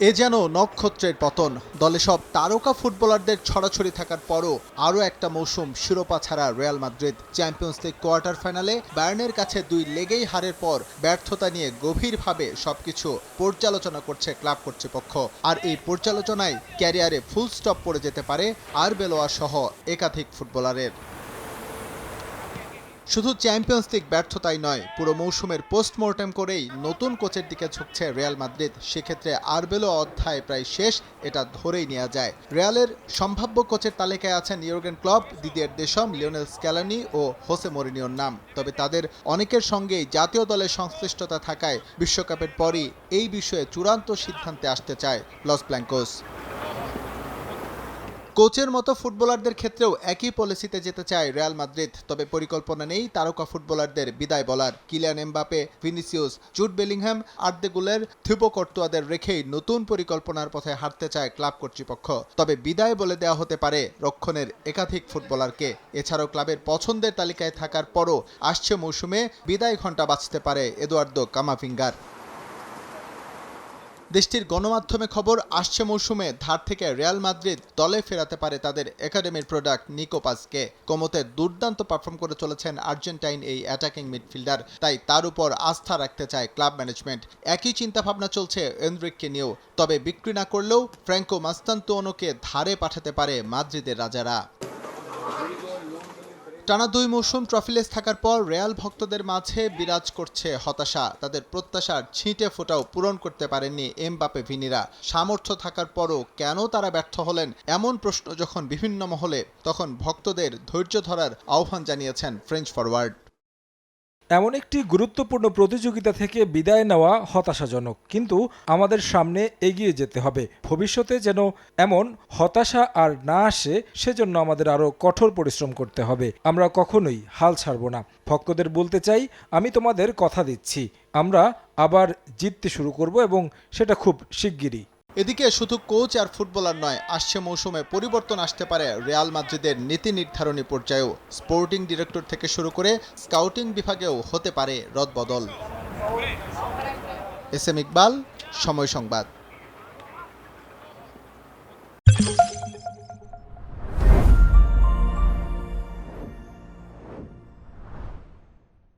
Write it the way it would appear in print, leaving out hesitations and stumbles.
এ যেন নক্ষত্রের পতন। দলে সব তারকা ফুটবলারদের ছড়াছড়ি থাকার পরও আরও একটা মৌসুম শিরোপা ছাড়া Real Madrid. Champions league quarter ফাইনালে বায়ার্নের কাছে 2 লেগেই হারের পর ব্যর্থতা নিয়ে গভীরভাবে সবকিছু পর্যালোচনা করছে ক্লাব কর্তৃপক্ষ। আর এই পর্যালোচনায় ক্যারিয়ারে ফুল স্টপ পড়ে যেতে পারে আরবেলোয়া সহ একাধিক ফুটবলারের। শুধু চ্যাম্পিয়ন্স লিগ ব্যর্থতাই নয়, পুরো মৌসুমের পোস্টমর্টেম করেই নতুন কোচের দিকে ঝুঁকছে রিয়াল মাদ্রিদ। সেক্ষেত্রে আরবেলোয়া অধ্যায় প্রায় শেষ, এটা ধরেই নেওয়া যায়। রিয়ালের সম্ভাব্য কোচের তালিকায় আছেন Jurgen Klopp, Didier Deschamps, Lionel Scaloni ও হোসে মরিনিওর নাম। তবে তাদের অনেকের সঙ্গেই জাতীয় দলের সংশ্লিষ্টতা থাকায় বিশ্বকাপের পরই এই বিষয়ে চূড়ান্ত সিদ্ধান্তে আসতে চায় লস ব্ল্যাঙ্কোস। কোচের মতো ফুটবলারদের ক্ষেত্রেও একই পলিসিতে যেতে চায় রিয়াল মাদ্রিদ। তবে পরিকল্পনা নেই তারকা ফুটবলারদের বিদায় বলার। Kylian Mbappe, Vinicius, Jude Bellingham, Arda Guler, Thibaut কর্তোয়াদের রেখেই নতুন পরিকল্পনার পথে হাঁটতে চায় ক্লাব কর্তৃপক্ষ। তবে বিদায় বলে দেওয়া হতে পারে রক্ষণের একাধিক ফুটবলারকে। এছাড়াও ক্লাবের পছন্দের তালিকায় থাকার পরও আসছে মৌসুমে বিদায় ঘণ্টা বাজতে পারে এদুয়ার্দো কামাভিঙ্গার। দেশটির গণমাধ্যমে খবর, আসছে মৌসুমে ধার থেকে রিয়াল মাদ্রিদ দলে ফেরাতে পারে তাদের একাডেমির প্রোডাক্ট নিকো পাসকে। কোমোতে দুর্দান্ত পারফর্ম করে চলেছেন আর্জেন্টাইন এই অ্যাটাকিং মিডফিল্ডার, তাই তার উপর আস্থা রাখতে চায় ক্লাব ম্যানেজমেন্ট। একই চিন্তাভাবনা চলছে এনরিককে নিয়েও। তবে বিক্রি না করলেও ফ্র্যাঙ্কো মাস্তান্তুওনোকে ধারে পাঠাতে পারে মাদ্রিদের রাজারা। টানা 2 মৌসুম ট্রফিলেস থাকার পর রিয়াল ভক্তদের মাঝে বিরাজ করছে হতাশা। তাদের প্রত্যাশার ছিটে ফোঁটাও পূরণ করতে পারেননি এমবাপে, ভিনিরা। সামর্থ্য থাকার পরও কেন তারা ব্যর্থ হলেন, এমন প্রশ্ন যখন বিভিন্ন মহলে, তখন ভক্তদের ধৈর্য ধরার আহ্বান জানিয়েছেন ফ্রেঞ্চ ফরওয়ার্ড। এমন একটি গুরুত্বপূর্ণ প্রতিযোগিতা থেকে বিদায় নেওয়া হতাশাজনক, কিন্তু আমাদের সামনে এগিয়ে যেতে হবে। ভবিষ্যতে যেন এমন হতাশা আর না আসে, সেজন্য আমাদের আরও কঠোর পরিশ্রম করতে হবে। আমরা কখনোই হাল ছাড়ব না। ভক্তদের বলতে চাই, আমি তোমাদের কথা দিচ্ছি, আমরা আবার জিততে শুরু করব, এবং সেটা খুব শিগগিরই। এদিকে শুধু কোচ আর ফুটবলার নয়, আসছে মৌসুমে পরিবর্তন আসতে পারে রিয়াল মাদ্রিদের নীতি নির্ধারণী পর্যায়েও। স্পোর্টিং ডিরেক্টর থেকে শুরু করে স্কাউটিং বিভাগেও হতে পারে রদবদল। এস এম ইকবাল, সময় সংবাদ।